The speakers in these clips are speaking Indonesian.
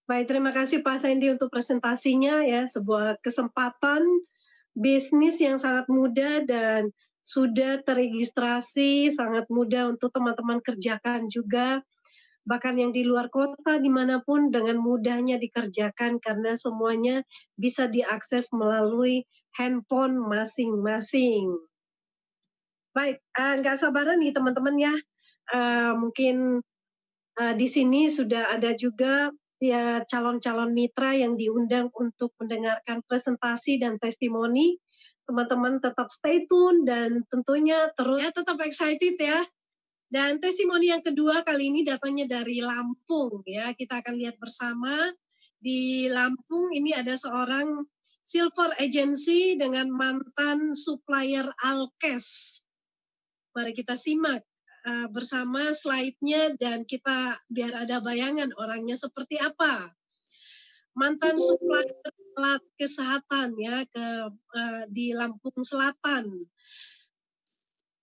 Baik, terima kasih Pak Sandy untuk presentasinya ya, sebuah kesempatan bisnis yang sangat mudah dan sudah teregistrasi, sangat mudah untuk teman-teman kerjakan juga, bahkan yang di luar kota dimanapun dengan mudahnya dikerjakan karena semuanya bisa diakses melalui handphone masing-masing. Baik, nggak sabaran nih teman-teman ya, mungkin di sini sudah ada juga ya calon-calon mitra yang diundang untuk mendengarkan presentasi dan testimoni. Teman-teman tetap stay tune dan tentunya terus ya tetap excited ya. Dan testimoni yang kedua kali ini datangnya dari Lampung ya. Kita akan lihat bersama di Lampung ini ada seorang silver agency dengan mantan supplier Alkes. Mari kita simak bersama slide-nya dan kita biar ada bayangan orangnya seperti apa. Mantan supplier alat kesehatan ya di Lampung Selatan.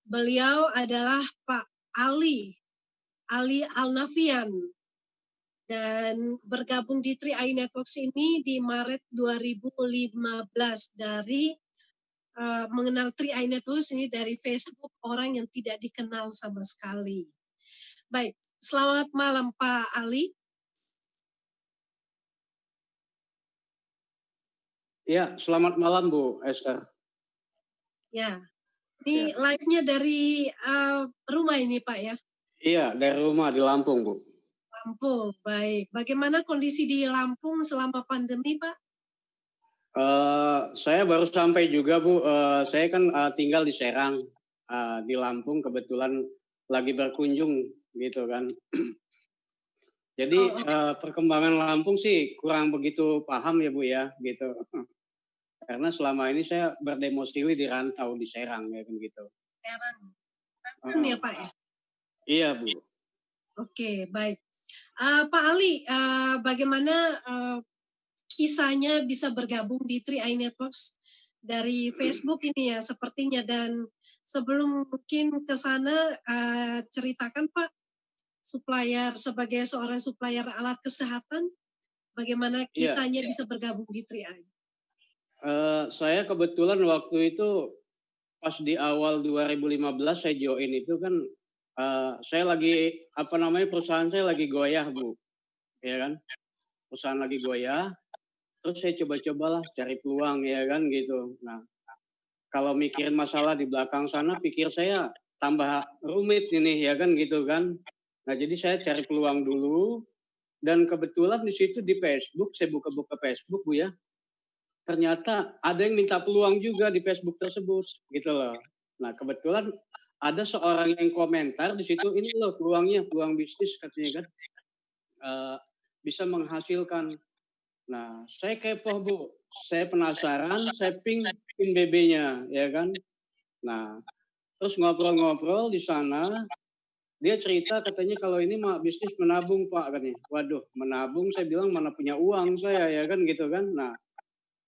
Beliau adalah Pak Ali Alnafian dan bergabung di 3i Networks ini di Maret 2015 dari mengenal 3i Networks ini dari Facebook, orang yang tidak dikenal sama sekali. Baik, selamat malam Pak Ali. Ya, selamat malam Bu Esther. Ya, ini live-nya dari rumah ini Pak ya? Iya, dari rumah di Lampung Bu. Lampung, baik. Bagaimana kondisi di Lampung selama pandemi Pak? Saya baru sampai juga Bu. Saya kan tinggal di Serang, di Lampung. Kebetulan lagi berkunjung gitu kan. Jadi perkembangan Lampung sih kurang begitu paham ya Bu ya, gitu. Karena selama ini saya berdomisili di rantau di Serang ya kan gitu. Serang, Banten ya Pak ya? Iya Bu. Oke, baik. Pak Ali, bagaimana kisahnya bisa bergabung di 3i Networks dari Facebook ini ya sepertinya, dan sebelum mungkin ke sana ceritakan Pak, sebagai seorang supplier alat kesehatan, bagaimana kisahnya bisa bergabung di 3i? Saya kebetulan waktu itu pas di awal 2015 saya join itu kan saya lagi perusahaan saya lagi goyah Bu, ya kan, perusahaan lagi goyah, terus saya coba-cobalah cari peluang ya kan gitu. Nah kalau mikirin masalah di belakang sana pikir saya tambah rumit ini ya kan gitu kan. Nah jadi saya cari peluang dulu dan kebetulan di situ di Facebook saya buka-buka Facebook Bu ya. Ternyata ada yang minta peluang juga di Facebook tersebut gitu loh. Nah kebetulan ada seorang yang komentar di situ, ini loh peluangnya, peluang bisnis katanya kan, bisa menghasilkan. Nah saya kepo Bu, saya penasaran, saya ping BB-nya ya kan. Nah terus ngobrol-ngobrol di sana, dia cerita katanya kalau ini mah bisnis menabung Pak katanya. Waduh menabung, saya bilang mana punya uang saya ya kan gitu kan. Nah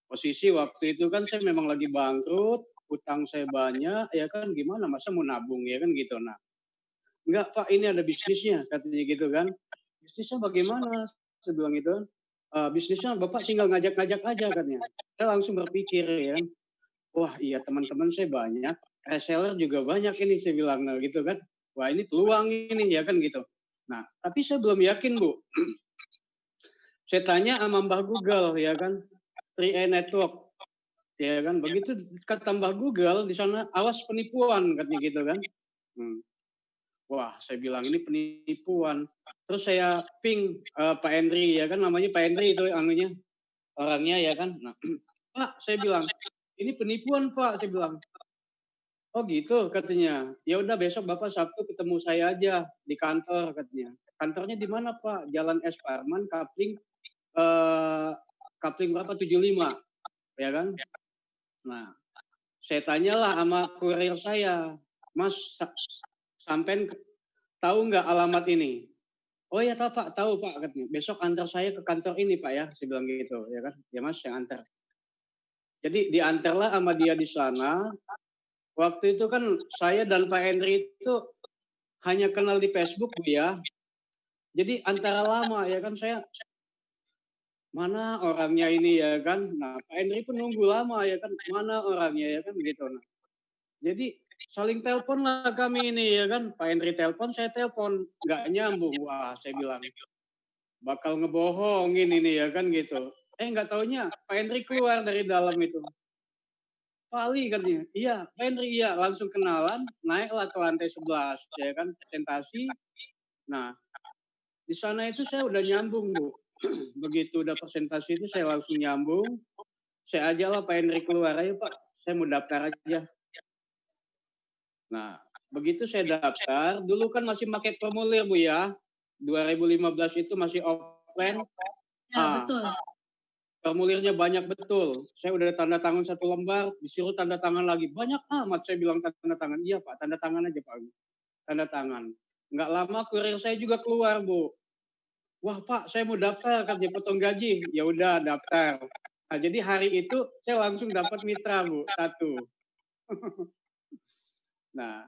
posisi waktu itu kan saya memang lagi bangkrut, utang saya banyak, ya kan gimana masa mau nabung ya kan gitu. Nah, enggak Pak ini ada bisnisnya katanya gitu kan. Bisnisnya bagaimana? Saya bilang gitu. Bisnisnya Bapak tinggal ngajak-ngajak aja katanya. Saya langsung berpikir ya kan, wah iya teman-teman saya banyak, reseller juga banyak ini saya bilang gitu kan. Wah ini peluang ini ya kan gitu. Nah, tapi saya belum yakin Bu. Saya tanya sama Mbah Google ya kan, 3i Network. Ya kan, begitu kata Mbah Google di sana awas penipuan katanya gitu kan. Wah, saya bilang ini penipuan. Terus saya ping Pak Henry ya kan, namanya Pak Henry itu anunya orangnya ya kan. Nah, Pak, saya bilang ini penipuan Pak, saya bilang. Oh gitu katanya. Ya udah besok Bapak Sabtu ketemu saya aja di kantor katanya. Kantornya di mana Pak? Jalan S. Parman, Kapling berapa? 75 ya kan. Nah, saya tanyalah sama kurir saya, Mas sampean tahu nggak alamat ini? Oh ya tahu Pak, tahu Pak katanya. Besok antar saya ke kantor ini Pak ya, saya bilang gitu ya kan. Ya Mas yang antar. Jadi diantarlah sama dia di sana. Waktu itu kan saya dan Pak Henry itu hanya kenal di Facebook Bu ya. Jadi antara lama ya kan saya mana orangnya ini ya kan. Nah, Pak Henry pun nunggu lama ya kan, mana orangnya ya kan begitu. Nah, jadi saling telepon lah kami ini ya kan, Pak Henry telepon, saya telepon, nggak nyambung. Wah, saya bilang bakal ngebohongin ini ya kan gitu. Nggak taunya Pak Henry keluar dari dalam itu. Pak Ali katanya, iya Pak Henry iya, langsung kenalan, naiklah ke lantai 11 ya kan, presentasi. Nah, di sana itu saya udah nyambung Bu. Begitu udah presentasi itu saya langsung nyambung, saya ajalah Pak Henry keluar, ayo Pak, saya mau daftar aja. Nah, begitu saya daftar, dulu kan masih pakai formulir Bu ya, 2015 itu masih offline. Ya, betul. Formulirnya banyak betul. Saya udah tanda tangan 1 lembar, disuruh tanda tangan lagi. Banyak amat saya bilang tanda tangan. Iya Pak, tanda tangan aja Pak. Tanda tangan. Nggak lama kurir saya juga keluar Bu. Wah Pak, saya mau daftar katanya potong gaji. Ya udah daftar. Nah, jadi hari itu saya langsung dapat mitra Bu, 1. Nah,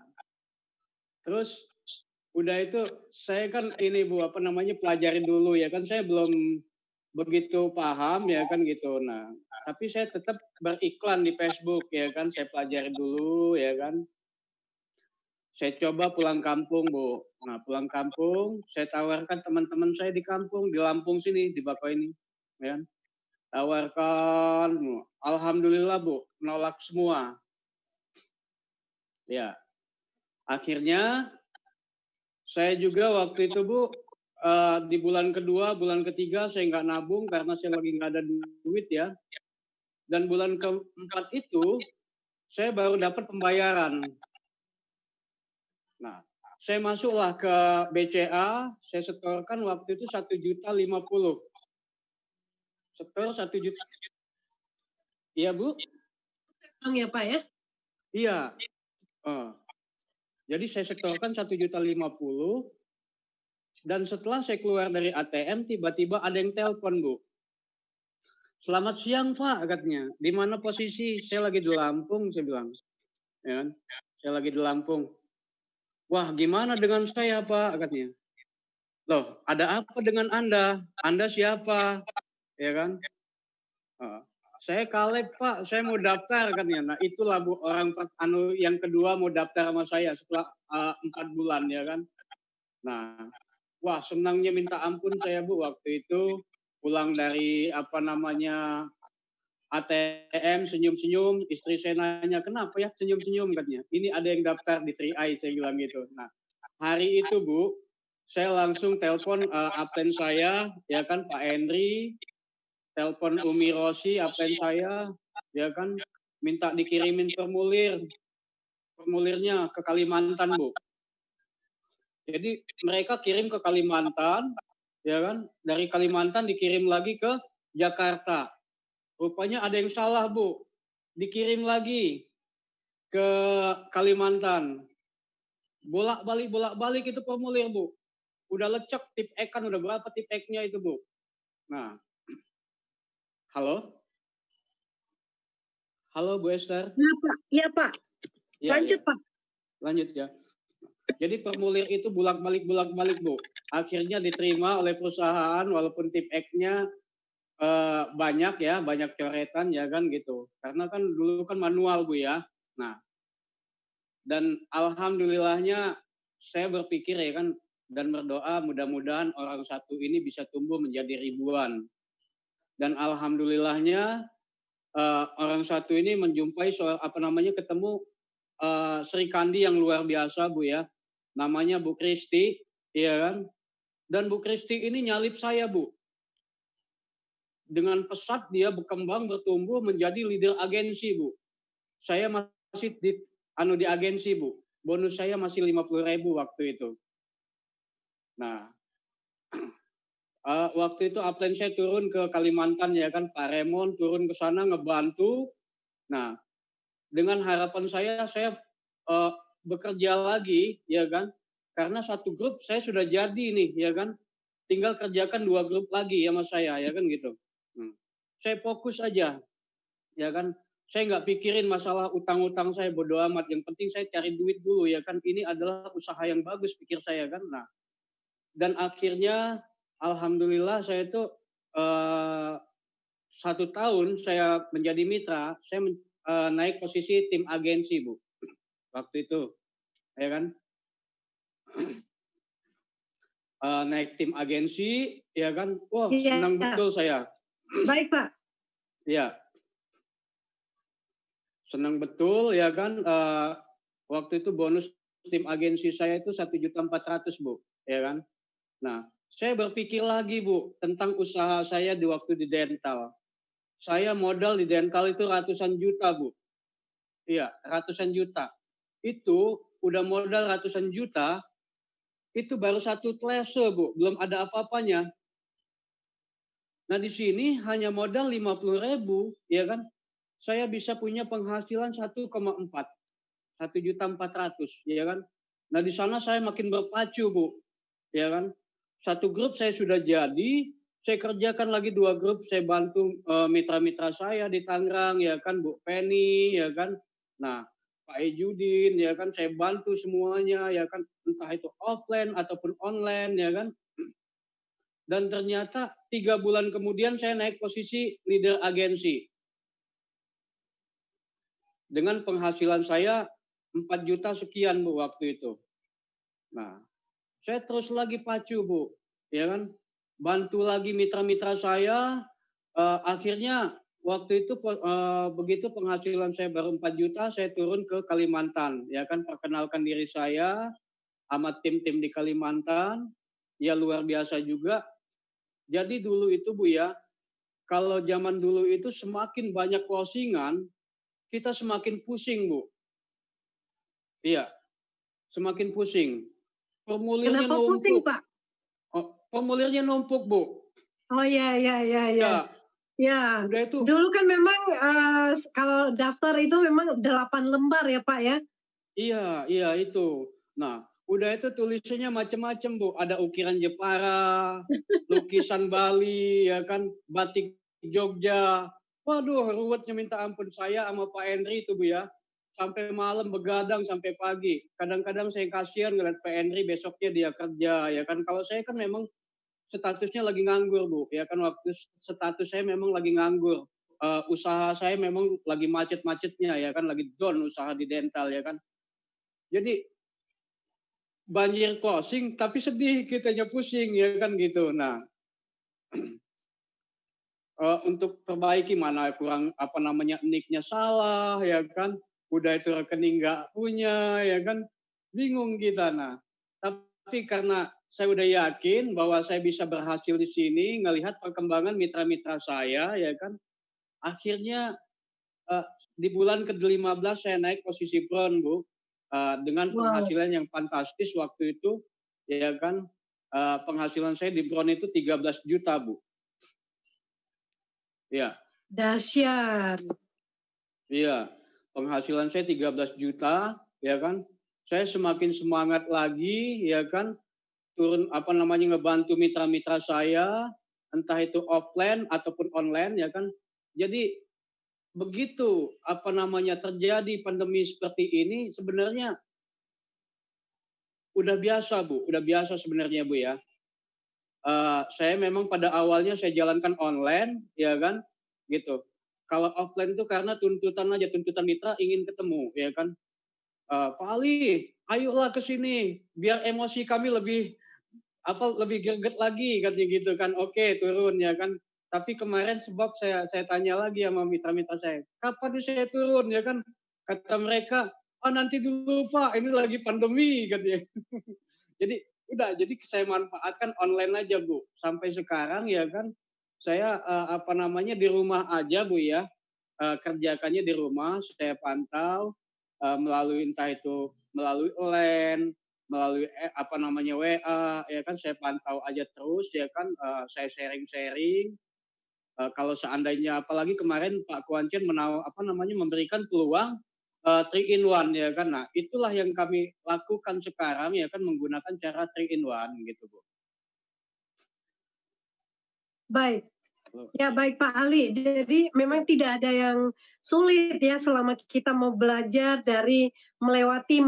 terus udah itu saya kan ini Bu, apa namanya, pelajarin dulu ya kan, saya belum begitu paham ya kan gitu. Nah, tapi saya tetap beriklan di Facebook ya kan, saya pelajari dulu ya kan. Saya coba pulang kampung, Bu. Nah, pulang kampung, saya tawarkan teman-teman saya di kampung, di Lampung sini, di Bakau ini, ya kan. Tawarkan, alhamdulillah Bu, nolak semua. Ya, akhirnya saya juga waktu itu Bu, di bulan kedua, bulan ketiga saya nggak nabung karena saya lagi nggak ada duit ya. Dan bulan keempat itu saya baru dapat pembayaran. Nah, saya masuklah ke BCA, saya setorkan waktu itu 1.050.000. Setor 1 juta. Iya Bu? Ya Pak ya? Iya. Jadi saya setorkan 1.050.000 dan setelah saya keluar dari ATM tiba-tiba ada yang telepon Bu. Selamat siang Pak katanya. Di mana posisi? Saya lagi di Lampung saya bilang. Ya kan? Saya lagi di Lampung. Wah gimana dengan saya Pak katanya. Loh ada apa dengan Anda? Anda siapa? Ya kan? Saya Kaleb Pak, saya mau daftar katanya. Nah itulah Bu orang yang kedua mau daftar sama saya setelah 4 bulan ya kan. Nah, wah senangnya minta ampun saya Bu waktu itu pulang dari apa namanya ATM senyum-senyum, istri saya nanya kenapa ya senyum-senyum katanya. Ini ada yang daftar di 3i saya bilang gitu. Nah hari itu Bu, saya langsung telepon absen saya ya kan Pak Henry, telepon Umi Rosi absen saya ya kan minta dikirimin formulirnya ke Kalimantan Bu. Jadi mereka kirim ke Kalimantan, ya kan? Dari Kalimantan dikirim lagi ke Jakarta. Rupanya ada yang salah, Bu. Dikirim lagi ke Kalimantan. Bolak-balik itu formulir, Bu. Udah lecek tip X kan, udah berapa tip X-nya itu, Bu. Nah, halo? Halo, Bu Esther? Ya Pak, iya Pak. Ya, Lanjut ya. Pak. Lanjut ya. Jadi formulir itu bolak-balik, Bu. Akhirnya diterima oleh perusahaan walaupun tip X-nya banyak ya, banyak coretan ya kan gitu. Karena kan dulu kan manual Bu ya. Nah, dan alhamdulillahnya saya berpikir ya kan dan berdoa mudah-mudahan orang satu ini bisa tumbuh menjadi ribuan. Dan alhamdulillahnya orang satu ini menjumpai ketemu Sri Kandi yang luar biasa Bu ya. Namanya Bu Kristi, iya kan? Dan Bu Kristi ini nyalip saya Bu. Dengan pesat dia berkembang bertumbuh menjadi leader agensi Bu. Saya masih di agensi Bu. Bonus saya masih 50.000 waktu itu. Nah, waktu itu absen saya turun ke Kalimantan ya kan, Pak Remon turun ke sana ngebantu. Nah, dengan harapan saya bekerja lagi ya kan, karena satu grup saya sudah jadi nih ya kan, tinggal kerjakan 2 grup lagi sama saya ya kan gitu. Saya fokus aja ya kan, saya nggak pikirin masalah utang-utang saya bodo amat, yang penting saya cari duit dulu ya kan, ini adalah usaha yang bagus pikir saya kan. Nah, dan akhirnya alhamdulillah saya itu eh, 1 tahun saya menjadi mitra, saya naik posisi tim agensi, Bu. Waktu itu, ya kan? Naik tim agensi, ya kan? Wah, senang Iya. betul saya. Baik, Pak. Ya, senang betul, ya kan? Waktu itu bonus tim agensi saya itu 1.400.000, Bu, ya kan? Nah, saya berpikir lagi, Bu, tentang usaha saya di waktu di dental. Saya modal di dental itu ratusan juta, Bu. Iya, ratusan juta. Itu udah modal ratusan juta, itu baru satu tlase, Bu, belum ada apa-apanya. Nah, di sini hanya modal 50.000, ya kan? Saya bisa punya penghasilan 1,4, 1.400.000, ya kan? Nah, di sana saya makin berpacu, Bu, ya kan? Satu grup saya sudah jadi, saya kerjakan lagi 2 grup, saya bantu mitra-mitra saya di Tangerang, ya kan, Bu Penny, ya kan. Nah, Pak Ejudin, ya kan, saya bantu semuanya, ya kan, entah itu offline ataupun online, ya kan. Dan ternyata 3 bulan kemudian saya naik posisi leader agensi. Dengan penghasilan saya 4 juta sekian, Bu, waktu itu. Nah, saya terus lagi pacu, Bu, ya kan. Bantu lagi mitra-mitra saya, akhirnya waktu itu begitu penghasilan saya baru 4 juta, saya turun ke Kalimantan, ya kan, perkenalkan diri saya sama tim-tim di Kalimantan, ya luar biasa juga. Jadi dulu itu, Bu, ya, kalau zaman dulu itu semakin banyak closingan, kita semakin pusing, Bu. Iya, semakin pusing. Formulirnya Kenapa pusing, numpuk. Pak? Formulirnya numpuk, Bu. Oh, ya, ya, ya, ya. Ya, Ya, udah itu. dulu kan memang kalau daftar itu memang 8 lembar ya, Pak, ya? Iya, iya itu. Nah, udah itu tulisannya macam-macam, Bu. Ada ukiran Jepara, lukisan Bali, ya kan, batik Jogja. Waduh, ruwetnya minta ampun saya sama Pak Henry itu, Bu, ya. Sampai malam begadang sampai pagi. Kadang-kadang saya kasihan ngeliat Pak Henry besoknya dia kerja, ya kan. Kalau saya kan memang statusnya lagi nganggur, Bu. Ya kan, waktu status saya memang lagi nganggur. Usaha saya memang lagi macet-macetnya, ya kan, lagi down usaha di dental, ya kan. Jadi banjir closing tapi sedih, kitanya pusing, ya kan gitu. Nah, untuk perbaiki mana kurang apa namanya nick-nya salah, ya kan. Udah itu rekening nggak punya, ya kan. Bingung kita. Nah, tapi karena saya udah yakin bahwa saya bisa berhasil di sini, ngelihat perkembangan mitra-mitra saya, ya kan. Akhirnya eh, di bulan ke-15 saya naik posisi Bron, Bu. Dengan Wow, penghasilan yang fantastis waktu itu, ya kan. Penghasilan saya di Bron itu 13 juta, Bu. Ya, dahsyat. iya. Penghasilan saya 13 juta, ya kan. Saya semakin semangat lagi, ya kan. Turun apa namanya ngebantu mitra-mitra saya, entah itu offline ataupun online, ya kan. Jadi begitu apa namanya terjadi pandemi seperti ini, sebenarnya udah biasa, Bu, udah biasa sebenarnya, Bu, ya. Saya memang pada awalnya saya jalankan online, ya kan, gitu. Kalau offline itu karena tuntutan aja, tuntutan mitra ingin ketemu, ya kan. "Pak Ali, ayolah ke sini, biar emosi kami lebih lebih greget lagi," katanya gitu kan. "Oke, turun," ya kan. Tapi kemarin sebab saya tanya lagi sama mitra-mitra saya, "Kapan nih saya turun?" Ya kan. Kata mereka, "Ah, nanti dulu, Pak, ini lagi pandemi," katanya. Jadi udah, jadi saya manfaatkan online aja, Bu. Sampai sekarang, ya kan, saya apa namanya di rumah aja, Bu, ya. Kerjakannya di rumah, saya pantau melalui entah itu melalui LAN, melalui apa namanya WA, ya kan, saya pantau aja terus, ya kan. Saya sharing-sharing. Kalau seandainya apalagi kemarin Pak Kuancen apa namanya memberikan peluang 3 in 1, ya kan. Nah, itulah yang kami lakukan sekarang, ya kan, menggunakan cara 3 in 1 gitu, Bu. Baik. Ya, baik Pak Ali. Jadi memang tidak ada yang sulit ya selama kita mau belajar dari melewati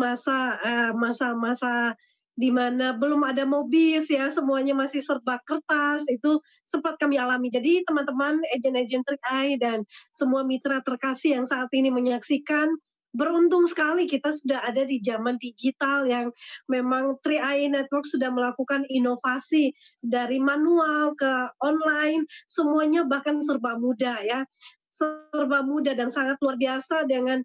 masa-masa di mana belum ada Mobis ya, semuanya masih serba kertas, itu sempat kami alami. Jadi teman-teman agen-agen Trick Eye dan semua mitra terkasih yang saat ini menyaksikan, beruntung sekali kita sudah ada di zaman digital yang memang Trick Eye Network sudah melakukan inovasi dari manual ke online, semuanya bahkan serba mudah ya. Serba mudah dan sangat luar biasa dengan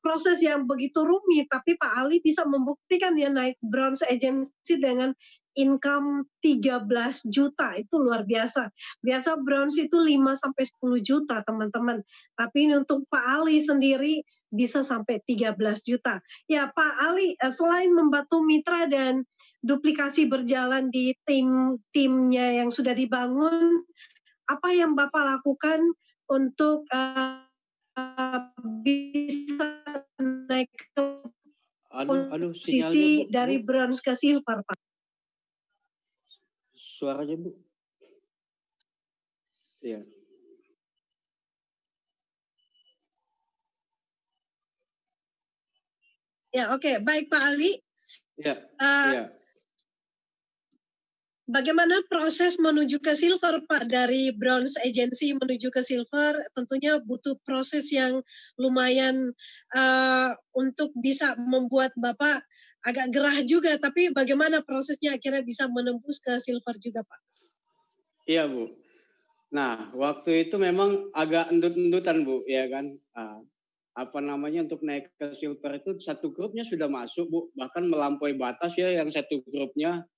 proses yang begitu rumit, tapi Pak Ali bisa membuktikan dia naik bronze agency dengan income 13 juta, itu luar biasa. Biasa bronze itu 5 sampai 10 juta, teman-teman. Tapi ini untuk Pak Ali sendiri bisa sampai 13 juta. Ya, Pak Ali, selain membantu mitra dan duplikasi berjalan di tim-timnya yang sudah dibangun, apa yang Bapak lakukan untuk bisa naik ke Sinyalnya, posisi Bu. dari bronze ke silver, Pak? Suaranya, Bu. Iya. Ya, oke. Baik, Pak Ali. Iya. Iya. Bagaimana proses menuju ke silver, Pak? Dari bronze agency menuju ke silver, tentunya butuh proses yang lumayan untuk bisa membuat Bapak agak gerah juga. Tapi bagaimana prosesnya akhirnya bisa menembus ke silver juga, Pak? Iya, Bu. Nah, waktu itu memang agak endut-endutan, Bu, ya kan. Untuk naik ke silver itu satu grupnya sudah masuk, Bu, bahkan melampaui batas ya, yang satu grupnya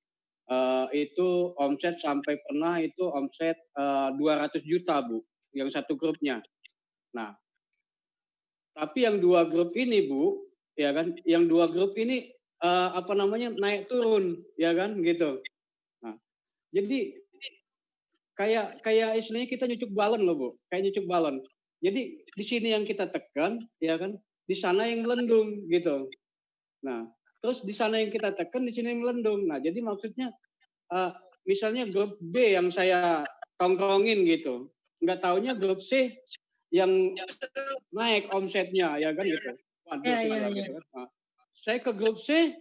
itu omset sampai pernah itu omset 200 juta, Bu, yang satu grupnya. Nah, tapi yang dua grup ini, Bu, ya kan, yang dua grup ini naik turun, ya kan, gitu. Nah, jadi kayak istilahnya kita nyucuk balon loh, Bu, kayak nyucuk balon. Jadi di sini yang kita tekan, ya kan, di sana yang melendung gitu. Nah, terus di sana yang kita tekan, di sini yang melendung. Nah, jadi maksudnya misalnya grup B yang saya tongkrongin gitu, nggak taunya grup C yang naik omsetnya, ya kan gitu. Waduh, saya bilang gitu kan. Nah, saya ke grup C,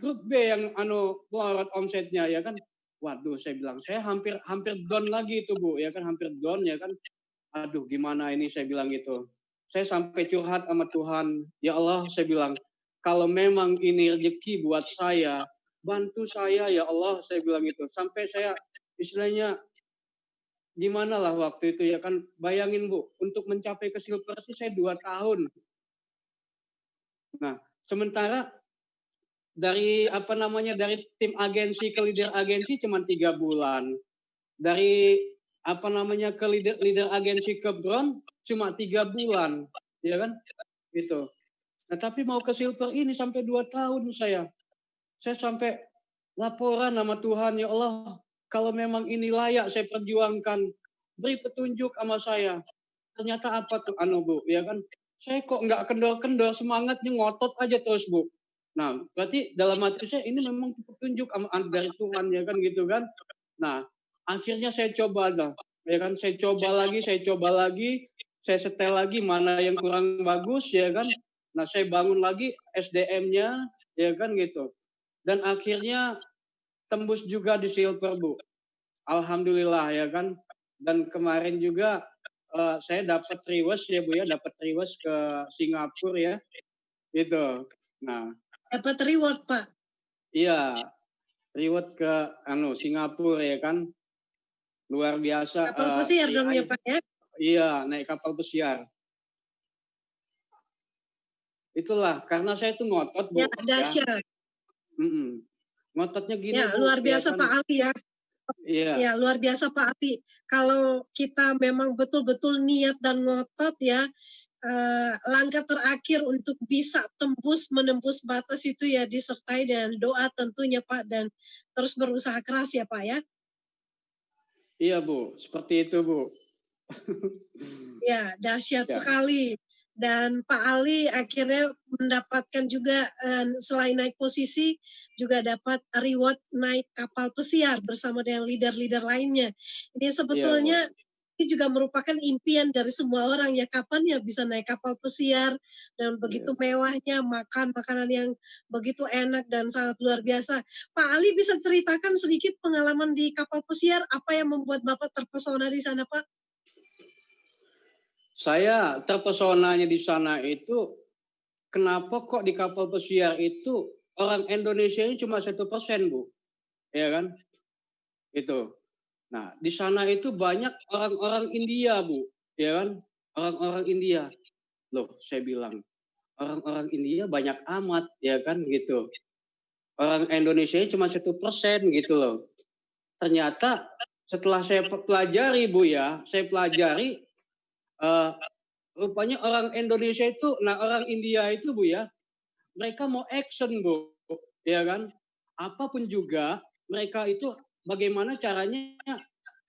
grup B yang melorot omsetnya, ya kan. Waduh, saya bilang saya hampir down lagi itu, Bu, ya kan, hampir down, ya kan. Aduh, gimana ini, saya bilang gitu. Saya sampai curhat sama Tuhan, ya Allah, saya bilang, kalau memang ini rezeki buat saya, bantu saya ya Allah, saya bilang gitu. Sampai saya istilahnya gimana lah waktu itu, ya kan. Bayangin, Bu, untuk mencapai ke silver sih saya 2 tahun. Nah, sementara dari dari tim agensi ke leader agensi cuma 3 bulan. Dari ke leader agensi ke bronze cuma 3 bulan, ya kan? Gitu. Nah, tapi mau ke silver ini sampai 2 tahun saya. Saya sampai laporan sama Tuhan, ya Allah, kalau memang ini layak saya perjuangkan, beri petunjuk sama saya. Ternyata apa tuh, Bu, ya kan? Saya kok nggak kendor-kendor, semangatnya ngotot aja terus, Bu. Nah, berarti dalam hati saya ini memang petunjuk dari Tuhan, ya kan, gitu kan. Nah, akhirnya saya coba dah, ya kan, saya coba lagi, saya setel lagi mana yang kurang bagus, ya kan. Nah, saya bangun lagi SDM-nya, ya kan, gitu. Dan akhirnya tembus juga di silver, Bu. Alhamdulillah, ya kan. Dan kemarin juga saya dapat rewards ya, Bu, ya, dapat rewards ke Singapura ya. Itu. Nah, dapat reward, Pak. Iya, reward ke Singapura, ya kan. Luar biasa. Kapal pesiar dong ya, Pak, ya? Iya, naik kapal pesiar. Itulah, karena saya tuh ngotot, Bu. Ya, dahsyat. Ngototnya gini, ya, Bu. Luar biasa, ya, kan? Pak Ali ya. Iya. Ya, luar biasa Pak Ali. Kalau kita memang betul-betul niat dan ngotot ya, langkah terakhir untuk bisa menembus batas itu ya disertai dengan doa tentunya Pak, dan terus berusaha keras ya Pak ya. Iya Bu, seperti itu Bu. Ya, dahsyat sekali. Dan Pak Ali akhirnya mendapatkan juga selain naik posisi juga dapat reward naik kapal pesiar bersama dengan leader-leader lainnya. Ini sebetulnya ini juga merupakan impian dari semua orang ya, kapan ya bisa naik kapal pesiar dan begitu mewahnya, makan makanan yang begitu enak dan sangat luar biasa. Pak Ali bisa ceritakan sedikit pengalaman di kapal pesiar, apa yang membuat Bapak terpesona di sana, Pak? Saya terpesonanya di sana itu, kenapa kok di kapal pesiar itu orang Indonesia ini cuma 1%, Bu, ya kan? Itu. Nah, di sana itu banyak orang-orang India, Bu, ya kan? Orang-orang India. Loh, saya bilang, orang-orang India banyak amat, ya kan, gitu. Orang Indonesia cuma 1% gitu loh. Ternyata setelah saya pelajari, Bu, ya, saya pelajari, eh, rupanya orang Indonesia itu, nah orang India itu, Bu, ya, mereka mau action, Bu, ya kan? Apapun juga mereka itu bagaimana caranya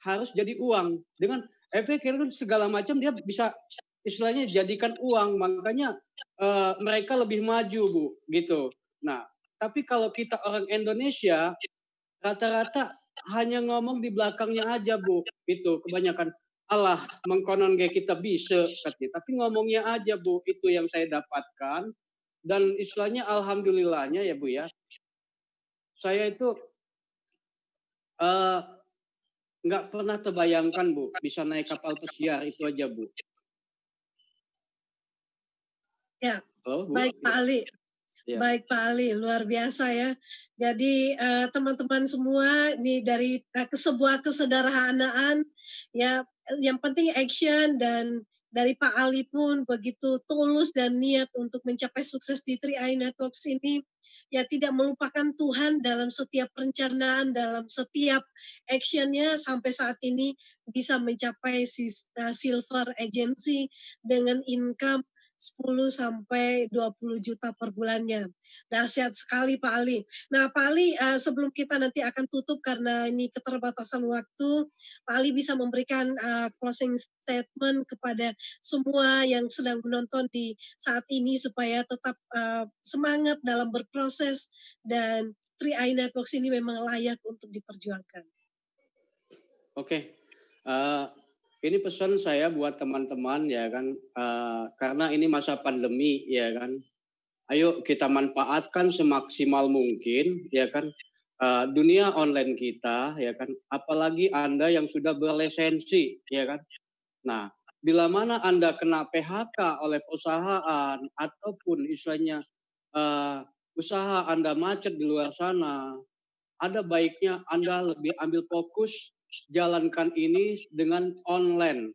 harus jadi uang dengan efek segala macam dia bisa istilahnya jadikan uang, makanya mereka lebih maju, Bu, gitu. Nah, tapi kalau kita orang Indonesia rata-rata hanya ngomong di belakangnya aja, Bu, itu kebanyakan. Allah mengkonon kayak kita bisa katanya, tapi ngomongnya aja, Bu, itu yang saya dapatkan. Dan istilahnya alhamdulillahnya ya, Bu, ya, saya itu eh, nggak pernah terbayangkan, Bu, bisa naik kapal pesiar itu aja, Bu. Ya, Oh, Bu? baik Pak Ali. Ya. Baik Pak Ali, luar biasa ya. Jadi teman-teman semua ini dari sebuah kesederhanaan ya, yang penting action, dan dari Pak Ali pun begitu tulus dan niat untuk mencapai sukses di 3i Networks ini, ya tidak melupakan Tuhan dalam setiap perencanaan, dalam setiap actionnya sampai saat ini bisa mencapai silver agency dengan income 10 sampai 20 juta per bulannya. Dahsyat sekali Pak Ali. Nah Pak Ali, sebelum kita nanti akan tutup karena ini keterbatasan waktu, Pak Ali bisa memberikan closing statement kepada semua yang sedang menonton di saat ini supaya tetap semangat dalam berproses, dan 3i Networks ini memang layak untuk diperjuangkan. Oke. Ini pesan saya buat teman-teman ya kan, karena ini masa pandemi ya kan. Ayo kita manfaatkan semaksimal mungkin ya kan, dunia online kita ya kan, apalagi Anda yang sudah berlisensi ya kan. Nah, bila mana Anda kena PHK oleh perusahaan ataupun istilahnya usaha Anda macet di luar sana, ada baiknya Anda lebih ambil fokus jalankan ini dengan online.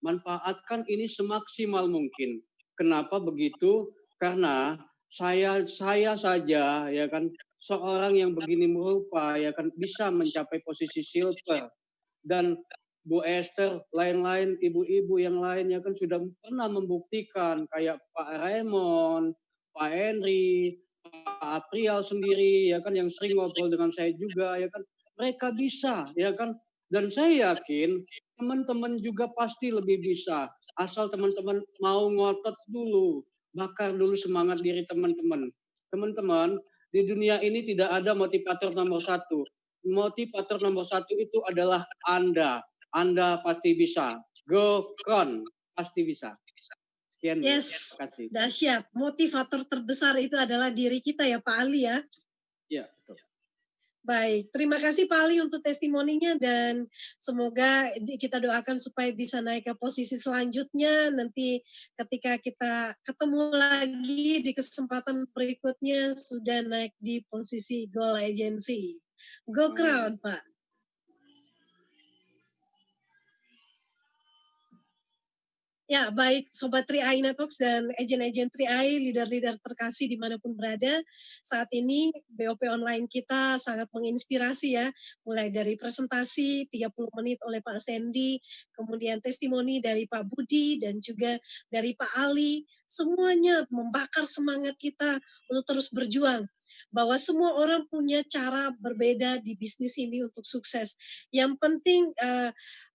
Manfaatkan ini semaksimal mungkin. Kenapa begitu? Karena saya saja ya kan seorang yang begini merupa ya kan bisa mencapai posisi silver, dan Bu Esther, lain-lain ibu-ibu yang lain ya kan sudah pernah membuktikan, kayak Pak Raymond, Pak Henry, Pak Aprial sendiri ya kan yang sering ngobrol dengan saya juga ya kan, mereka bisa ya kan, dan saya yakin teman-teman juga pasti lebih bisa asal teman-teman mau ngotot dulu, bakar dulu semangat diri teman-teman. Teman-teman, di dunia ini tidak ada motivator nomor satu. Motivator nomor satu itu adalah Anda. Anda pasti bisa. Go Con, pasti bisa. Sekian, Bu. Yes, Terima kasih. dahsyat. Motivator terbesar itu adalah diri kita ya Pak Ali ya. Iya, betul. Baik, terima kasih Pak Ali untuk testimoninya, dan semoga kita doakan supaya bisa naik ke posisi selanjutnya nanti ketika kita ketemu lagi di kesempatan berikutnya sudah naik di posisi Gold Agency. Go Crown, Pak. Ya, baik Sobat 3i Networks dan agen-agen 3i, leader-leader terkasih dimanapun berada. Saat ini BOP online kita sangat menginspirasi ya, mulai dari presentasi 30 menit oleh Pak Sandy, kemudian testimoni dari Pak Budi, dan juga dari Pak Ali. Semuanya membakar semangat kita untuk terus berjuang, bahwa semua orang punya cara berbeda di bisnis ini untuk sukses. Yang penting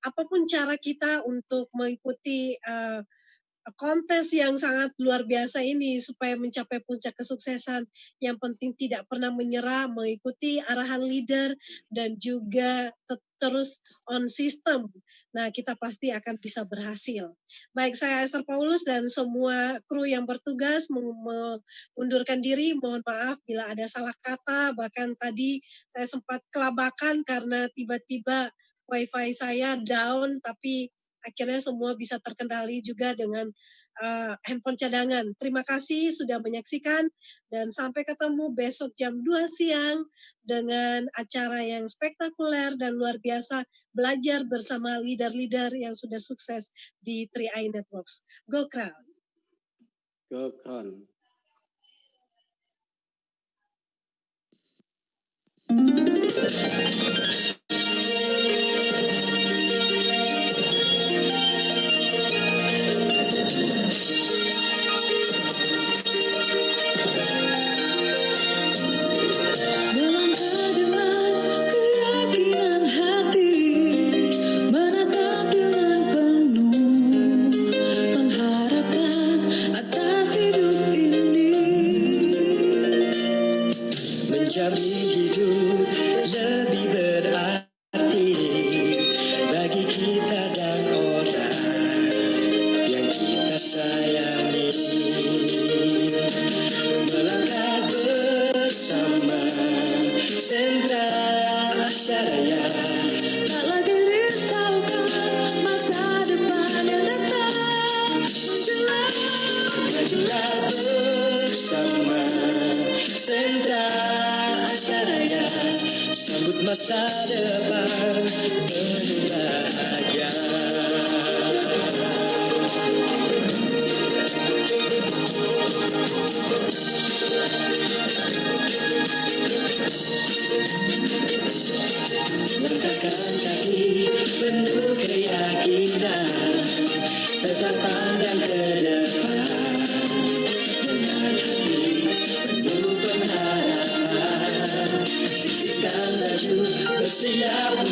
apapun cara kita untuk mengikuti kontes yang sangat luar biasa ini supaya mencapai puncak kesuksesan. Yang penting tidak pernah menyerah, mengikuti arahan leader dan juga terus on system. Nah, kita pasti akan bisa berhasil. Baik, saya Esther Paulus dan semua kru yang bertugas mengundurkan diri. Mohon maaf bila ada salah kata, bahkan tadi saya sempat kelabakan karena tiba-tiba wifi saya down, tapi akhirnya semua bisa terkendali juga dengan handphone cadangan. Terima kasih sudah menyaksikan dan sampai ketemu besok jam 2 siang dengan acara yang spektakuler dan luar biasa, belajar bersama leader-leader yang sudah sukses di 3i Networks. Go Crown! Go Crown! Menjamin hidup lebih berarti bagi kita dan orang yang kita sayangi. Melangkah bersama Sentra Asyaraya, tak lagi risaukan masa depan yang datang. Majulah bersama Sentra Asyaraya, sambut masa depan penuh bahagia. Langkahkan kaki penuh keyakinan, tetap pandang ke depan dengan hati penuh pengharapan. Siksikan laju bersiap